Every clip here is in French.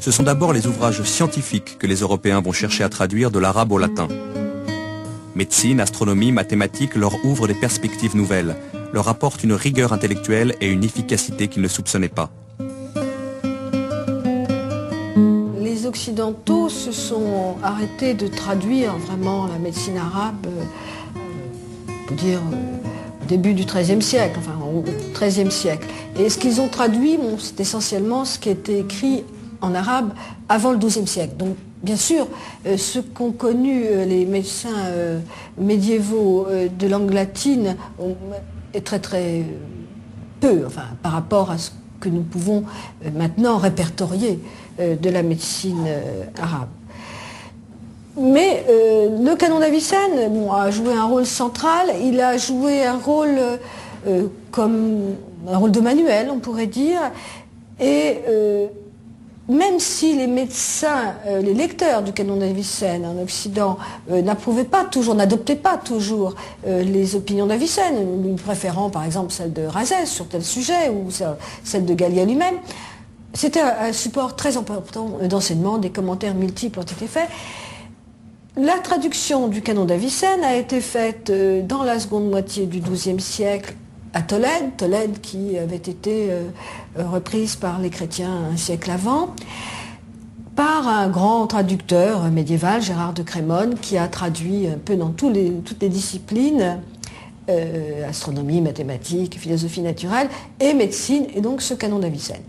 Ce sont d'abord les ouvrages scientifiques que les Européens vont chercher à traduire de l'arabe au latin. Médecine, astronomie, mathématiques leur ouvrent des perspectives nouvelles, leur apportent une rigueur intellectuelle et une efficacité qu'ils ne soupçonnaient pas. Les Occidentaux se sont arrêtés de traduire vraiment la médecine arabe, on peut dire au début du XIIIe siècle, enfin au XIIIe siècle. Et ce qu'ils ont traduit, c'est essentiellement ce qui était écrit en arabe avant le XIIe siècle. Donc, bien sûr, ce qu'ont connu les médecins médiévaux de langue latine est très très peu, enfin, par rapport à ce que nous pouvons maintenant répertorier de la médecine arabe. Mais le canon d'Avicenne a joué un rôle central, il a joué un rôle comme un rôle de manuel, on pourrait dire, et même si les médecins, les lecteurs du canon d'Avicenne en Occident n'approuvaient pas toujours, n'adoptaient pas toujours les opinions d'Avicenne, préférant par exemple celle de Razès sur tel sujet ou celle de Gallia lui-même, c'était un support très important d'enseignement, des commentaires multiples ont été faits. La traduction du canon d'Avicenne a été faite dans la seconde moitié du XIIe siècle à Tolède, Tolède qui avait été reprise par les chrétiens un siècle avant, par un grand traducteur médiéval, Gérard de Crémone, qui a traduit un peu dans toutes les disciplines, astronomie, mathématiques, philosophie naturelle et médecine, et donc ce canon d'Avicenne.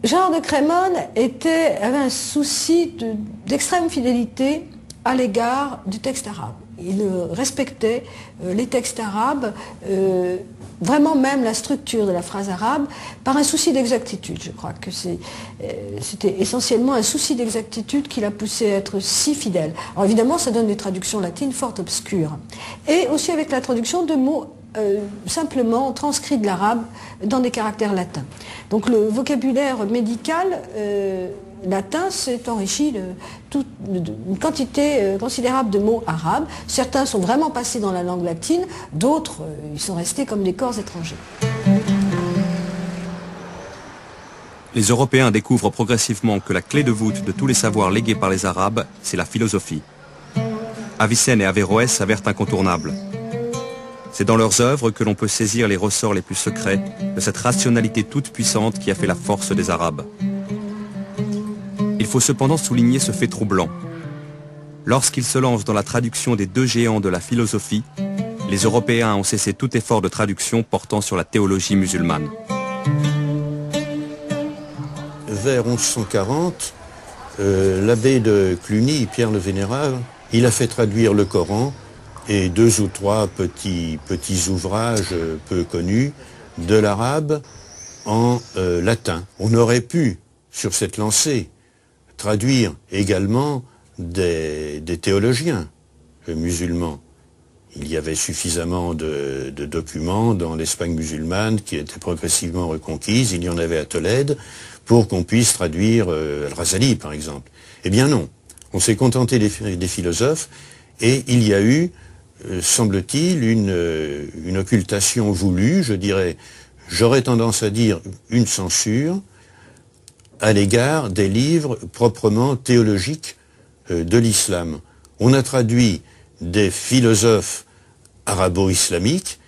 Gérard de Crémone avait un souci d'extrême fidélité à l'égard du texte arabe. Il respectait les textes arabes, vraiment même la structure de la phrase arabe, par un souci d'exactitude. Je crois que c'était essentiellement un souci d'exactitude qui l'a poussé à être si fidèle. Alors évidemment, ça donne des traductions latines fort obscures. Et aussi avec la traduction de mots simplement transcrits de l'arabe dans des caractères latins. Donc le vocabulaire médical latin s'est enrichi d'une quantité considérable de mots arabes. Certains sont vraiment passés dans la langue latine, d'autres ils sont restés comme des corps étrangers. Les Européens découvrent progressivement que la clé de voûte de tous les savoirs légués par les Arabes, c'est la philosophie. Avicenne et Averroès s'avèrent incontournables. C'est dans leurs œuvres que l'on peut saisir les ressorts les plus secrets de cette rationalité toute puissante qui a fait la force des Arabes. Il faut cependant souligner ce fait troublant. Lorsqu'ils se lancent dans la traduction des deux géants de la philosophie, les Européens ont cessé tout effort de traduction portant sur la théologie musulmane. Vers 1140, l'abbé de Cluny, Pierre le Vénérable, il a fait traduire le Coran et 2 ou 3 petits ouvrages peu connus de l'arabe en latin. On aurait pu, sur cette lancée, traduire également des théologiens musulmans. Il y avait suffisamment de documents dans l'Espagne musulmane qui était progressivement reconquise, il y en avait à Tolède, pour qu'on puisse traduire Al-Razali, par exemple. Eh bien non, on s'est contenté des philosophes, et il y a eu, semble-t-il, une occultation voulue, je dirais, j'aurais tendance à dire une censure, à l'égard des livres proprement théologiques de l'islam. On a traduit des philosophes arabo-islamiques,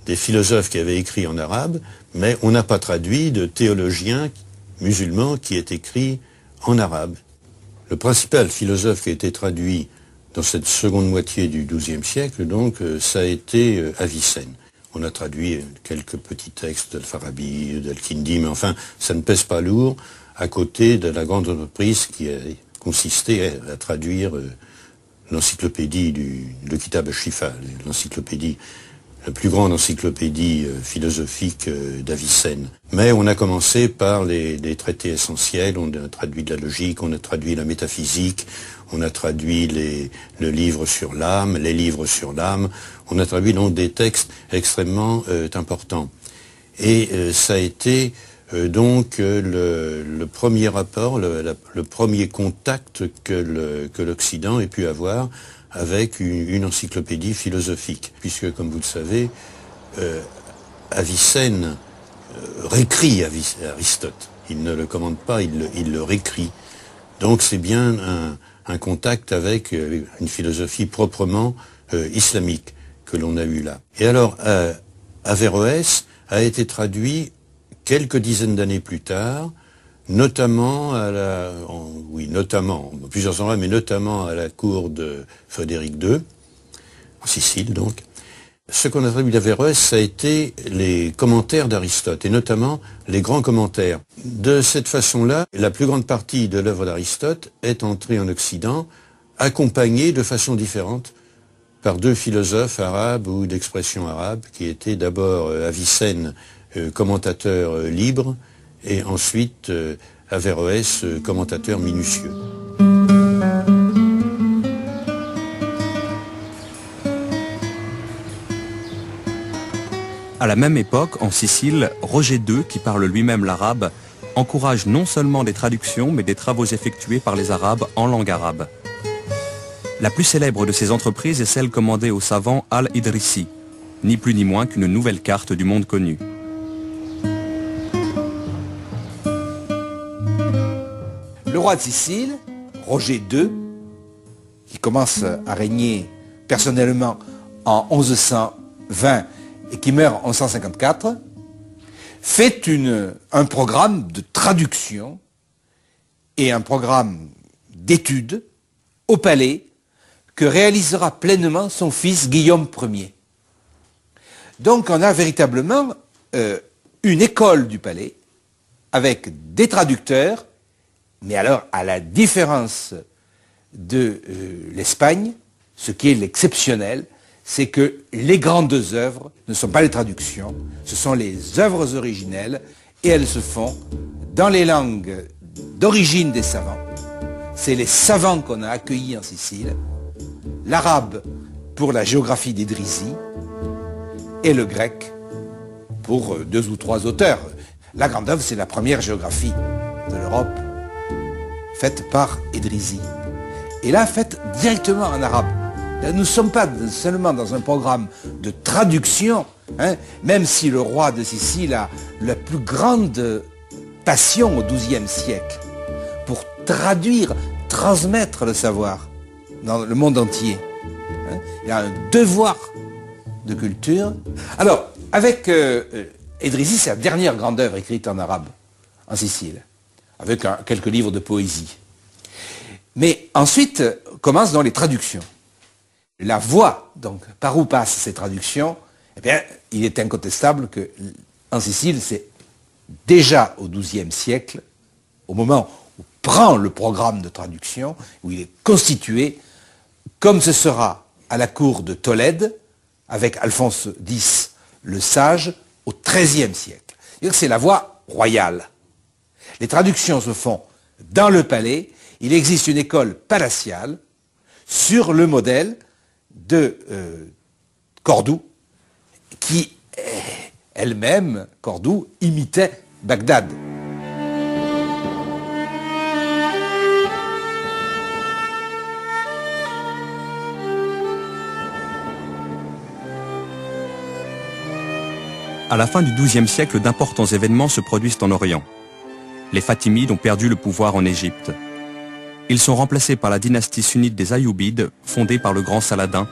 des philosophes qui avaient écrit en arabe, mais on n'a pas traduit de théologiens musulmans qui aient écrit en arabe. Le principal philosophe qui a été traduit dans cette seconde moitié du XIIe siècle, donc, ça a été Avicenne. On a traduit quelques petits textes d'Al-Farabi, d'Al-Kindi, mais enfin, ça ne pèse pas lourd à côté de la grande entreprise qui a consisté à traduire l'encyclopédie le Kitab al-Shifa, l'encyclopédie, la plus grande encyclopédie philosophique d'Avicenne. Mais on a commencé par les traités essentiels, on a traduit de la logique, on a traduit la métaphysique, on a traduit le livre sur l'âme, les livres sur l'âme, on a traduit donc des textes extrêmement importants. Et ça a été donc le premier rapport, le premier contact que l'Occident ait pu avoir avec une encyclopédie philosophique. Puisque, comme vous le savez, Avicenne réécrit Aristote. Il ne le commande pas, il le réécrit. Donc c'est bien un contact avec une philosophie proprement islamique que l'on a eu là. Et alors, Averroès a été traduit quelques dizaines d'années plus tard, notamment notamment, plusieurs endroits, mais notamment à la cour de Frédéric II, en Sicile donc. Ce qu'on a traduit d'Averroès, ça a été les commentaires d'Aristote, et notamment les grands commentaires. De cette façon-là, la plus grande partie de l'œuvre d'Aristote est entrée en Occident, accompagnée de façon différente par deux philosophes arabes ou d'expression arabe, qui étaient d'abord Avicenne, commentateur libre, et ensuite Averroès, commentateur minutieux. À la même époque, en Sicile, Roger II, qui parle lui-même l'arabe, encourage non seulement des traductions, mais des travaux effectués par les Arabes en langue arabe. La plus célèbre de ces entreprises est celle commandée au savant Al-Idrissi, ni plus ni moins qu'une nouvelle carte du monde connu. Le roi de Sicile, Roger II, qui commence à régner personnellement en 1120 et qui meurt en 1154, fait un programme de traduction et un programme d'études au palais que réalisera pleinement son fils Guillaume Ier. Donc on a véritablement une école du palais avec des traducteurs, mais alors à la différence de l'Espagne, ce qui est l'exceptionnel, c'est que les grandes œuvres ne sont pas les traductions, ce sont les œuvres originelles, et elles se font dans les langues d'origine des savants. C'est les savants qu'on a accueillis en Sicile, l'arabe pour la géographie d'Idrissi, et le grec pour deux ou trois auteurs. La grande œuvre, c'est la première géographie de l'Europe, faite par Idrissi. Et là, faite directement en arabe. Nous ne sommes pas seulement dans un programme de traduction, hein, même si le roi de Sicile a la plus grande passion au XIIe siècle pour traduire, transmettre le savoir dans le monde entier. Hein. Il a un devoir de culture. Alors, avec Idrissi, c'est la dernière grande œuvre écrite en arabe, en Sicile, avec quelques livres de poésie. Mais ensuite, commencent dans les traductions. La voie, donc, par où passent ces traductions, eh bien, il est incontestable qu'en Sicile, c'est déjà au XIIe siècle, au moment où prend le programme de traduction, où il est constitué, comme ce sera à la cour de Tolède, avec Alphonse X le Sage, au XIIIe siècle. C'est la voie royale. Les traductions se font dans le palais. Il existe une école palatiale sur le modèle de Cordoue, qui elle-même, Cordoue, imitait Bagdad. À la fin du XIIe siècle, d'importants événements se produisent en Orient. Les Fatimides ont perdu le pouvoir en Égypte. Ils sont remplacés par la dynastie sunnite des Ayyoubides, fondée par le grand Saladin,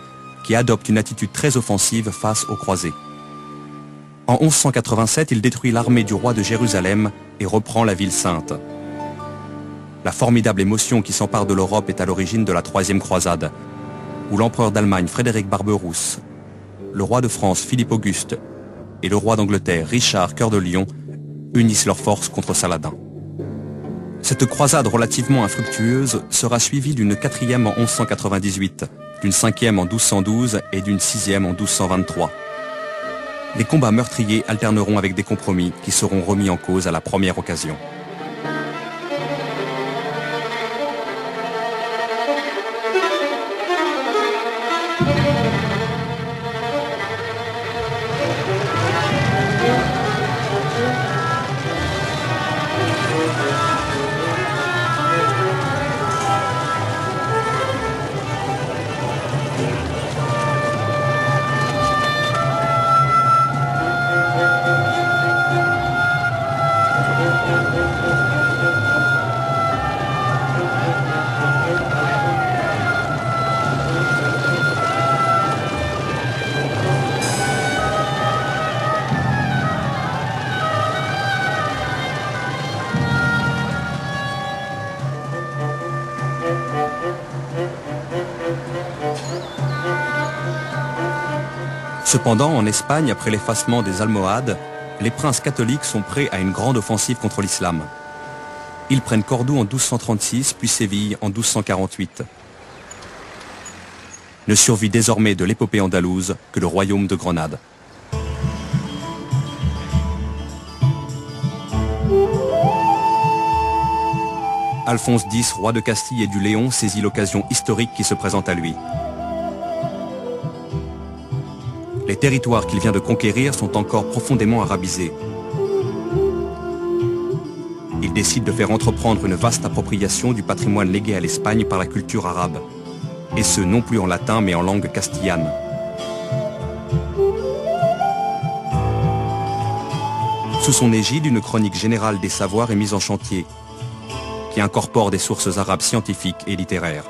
qui adopte une attitude très offensive face aux croisés. En 1187, il détruit l'armée du roi de Jérusalem et reprend la ville sainte. La formidable émotion qui s'empare de l'Europe est à l'origine de la Troisième Croisade, où l'empereur d'Allemagne Frédéric Barberousse, le roi de France Philippe Auguste et le roi d'Angleterre Richard Cœur de Lion unissent leurs forces contre Saladin. Cette croisade relativement infructueuse sera suivie d'une quatrième en 1198, d'une cinquième en 1212 et d'une sixième en 1223. Les combats meurtriers alterneront avec des compromis qui seront remis en cause à la première occasion. Cependant, en Espagne, après l'effacement des Almohades, les princes catholiques sont prêts à une grande offensive contre l'islam. Ils prennent Cordoue en 1236, puis Séville en 1248. Ne survit désormais de l'épopée andalouse que le royaume de Grenade. Alphonse X, roi de Castille et du Léon, saisit l'occasion historique qui se présente à lui. Les territoires qu'il vient de conquérir sont encore profondément arabisés. Il décide de faire entreprendre une vaste appropriation du patrimoine légué à l'Espagne par la culture arabe. Et ce, non plus en latin, mais en langue castillane. Sous son égide, une chronique générale des savoirs est mise en chantier, qui incorpore des sources arabes scientifiques et littéraires.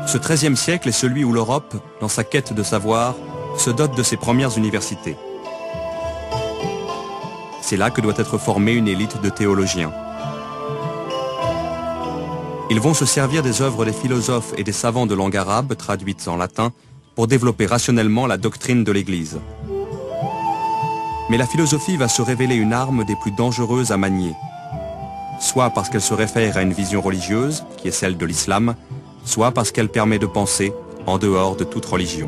Ce XIIIe siècle est celui où l'Europe, dans sa quête de savoir, se dote de ses premières universités. C'est là que doit être formée une élite de théologiens. Ils vont se servir des œuvres des philosophes et des savants de langue arabe, traduites en latin, pour développer rationnellement la doctrine de l'Église. Mais la philosophie va se révéler une arme des plus dangereuses à manier, soit parce qu'elle se réfère à une vision religieuse, qui est celle de l'islam, soit parce qu'elle permet de penser en dehors de toute religion.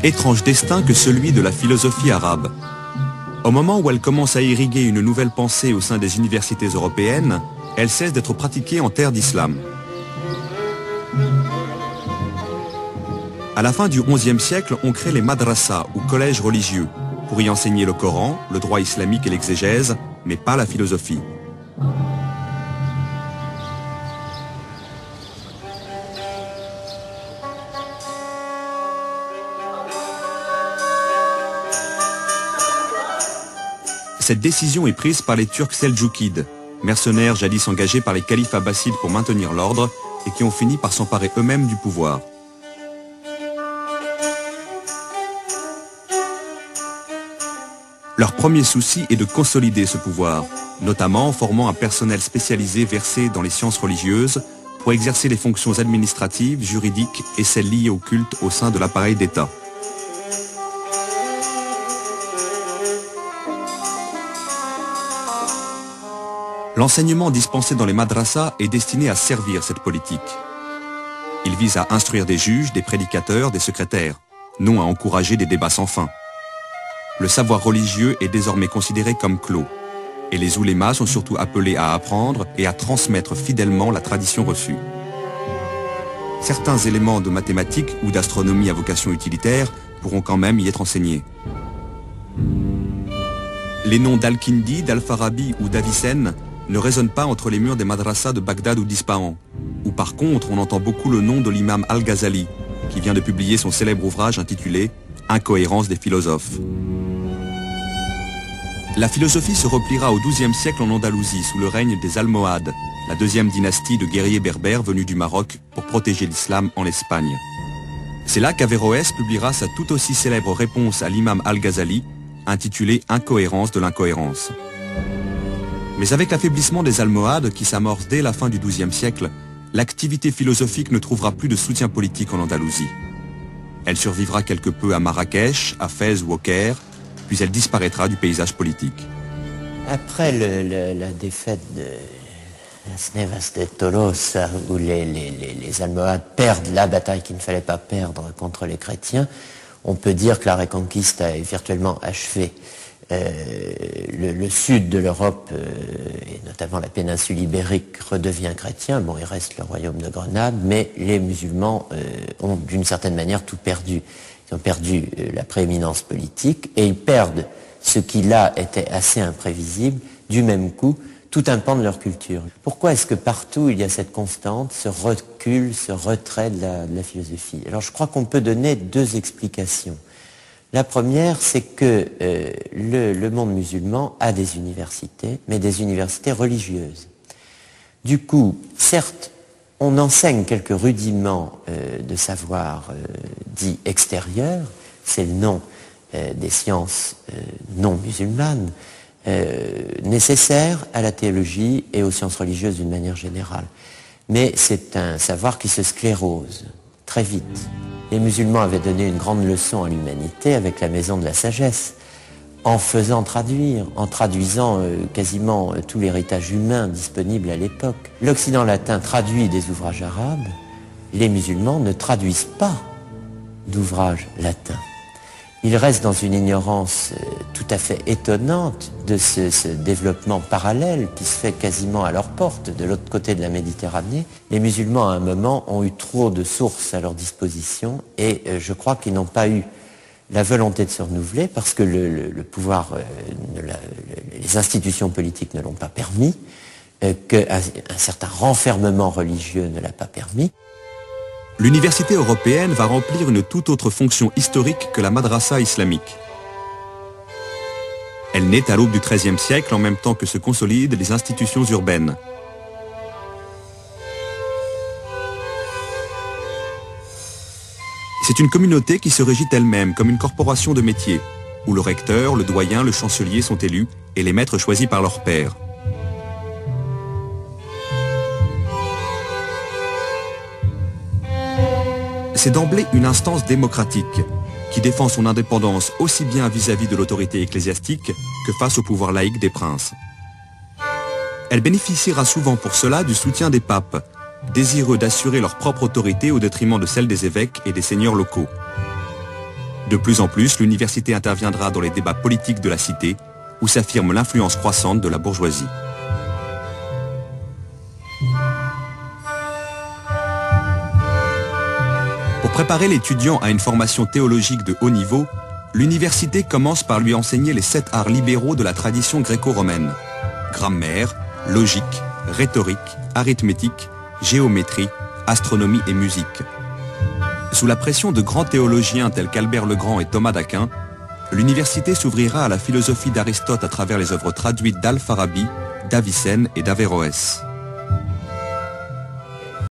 Étrange destin que celui de la philosophie arabe. Au moment où elle commence à irriguer une nouvelle pensée au sein des universités européennes, elle cesse d'être pratiquée en terre d'islam. À la fin du XIe siècle, on crée les madrasas, ou collèges religieux, pour y enseigner le Coran, le droit islamique et l'exégèse, mais pas la philosophie. Cette décision est prise par les Turcs seldjoukides, mercenaires jadis engagés par les califes abbassides pour maintenir l'ordre et qui ont fini par s'emparer eux-mêmes du pouvoir. Leur premier souci est de consolider ce pouvoir, notamment en formant un personnel spécialisé versé dans les sciences religieuses pour exercer les fonctions administratives, juridiques et celles liées au culte au sein de l'appareil d'État. L'enseignement dispensé dans les madrasas est destiné à servir cette politique. Il vise à instruire des juges, des prédicateurs, des secrétaires, non à encourager des débats sans fin. Le savoir religieux est désormais considéré comme clos, et les oulémas sont surtout appelés à apprendre et à transmettre fidèlement la tradition reçue. Certains éléments de mathématiques ou d'astronomie à vocation utilitaire pourront quand même y être enseignés. Les noms d'Al-Kindi, d'Al-Farabi ou d'Avicenne ne résonnent pas entre les murs des madrasas de Bagdad ou d'Ispahan, où par contre on entend beaucoup le nom de l'imam Al-Ghazali, qui vient de publier son célèbre ouvrage intitulé « Incohérence des philosophes ». La philosophie se repliera au XIIe siècle en Andalousie sous le règne des Almohades, la deuxième dynastie de guerriers berbères venus du Maroc pour protéger l'islam en Espagne. C'est là qu'Averroès publiera sa tout aussi célèbre réponse à l'imam Al-Ghazali, intitulée « Incohérence de l'incohérence ». Mais avec l'affaiblissement des Almohades qui s'amorce dès la fin du XIIe siècle, l'activité philosophique ne trouvera plus de soutien politique en Andalousie. Elle survivra quelque peu à Marrakech, à Fès ou au Caire, puis elle disparaîtra du paysage politique. Après la défaite de Las Nevas de Tolosa, où les Almohades perdent la bataille qu'il ne fallait pas perdre contre les chrétiens, on peut dire que la Reconquista est virtuellement achevée. Le sud de l'Europe, et notamment la péninsule ibérique, redevient chrétien. Bon, il reste le royaume de Grenade, mais les musulmans ont d'une certaine manière tout perdu. Ils ont perdu la prééminence politique et ils perdent ce qui là était assez imprévisible, du même coup, tout un pan de leur culture. Pourquoi est-ce que partout il y a cette constante, ce recul, ce retrait de la philosophie? Alors je crois qu'on peut donner deux explications. La première, c'est que le monde musulman a des universités, mais des universités religieuses. Du coup, certes, On enseigne quelques rudiments de savoir dits extérieurs, c'est le nom des sciences non musulmanes, nécessaires à la théologie et aux sciences religieuses d'une manière générale. Mais c'est un savoir qui se sclérose très vite. Les musulmans avaient donné une grande leçon à l'humanité avec la maison de la sagesse, en faisant traduire, en traduisant quasiment tout l'héritage humain disponible à l'époque. L'Occident latin traduit des ouvrages arabes, les musulmans ne traduisent pas d'ouvrages latins. Ils restent dans une ignorance tout à fait étonnante de ce développement parallèle qui se fait quasiment à leur porte, de l'autre côté de la Méditerranée. Les musulmans, à un moment, ont eu trop de sources à leur disposition et je crois qu'ils n'ont pas eu la volonté de se renouveler parce que le pouvoir, les institutions politiques ne l'ont pas permis, qu'un certain renfermement religieux ne l'a pas permis. L'université européenne va remplir une toute autre fonction historique que la madrasa islamique. Elle naît à l'aube du XIIIe siècle en même temps que se consolident les institutions urbaines. C'est une communauté qui se régit elle-même comme une corporation de métiers, où le recteur, le doyen, le chancelier sont élus et les maîtres choisis par leur pairs. C'est d'emblée une instance démocratique qui défend son indépendance aussi bien vis-à-vis de l'autorité ecclésiastique que face au pouvoir laïque des princes. Elle bénéficiera souvent pour cela du soutien des papes, désireux d'assurer leur propre autorité au détriment de celle des évêques et des seigneurs locaux. De plus en plus, l'université interviendra dans les débats politiques de la cité, où s'affirme l'influence croissante de la bourgeoisie. Pour préparer l'étudiant à une formation théologique de haut niveau, l'université commence par lui enseigner les 7 arts libéraux de la tradition gréco-romaine. Grammaire, logique, rhétorique, arithmétique, géométrie, astronomie et musique. Sous la pression de grands théologiens tels qu'Albert le Grand et Thomas d'Aquin, l'université s'ouvrira à la philosophie d'Aristote à travers les œuvres traduites d'Al-Farabi, d'Avicenne et d'Averroès.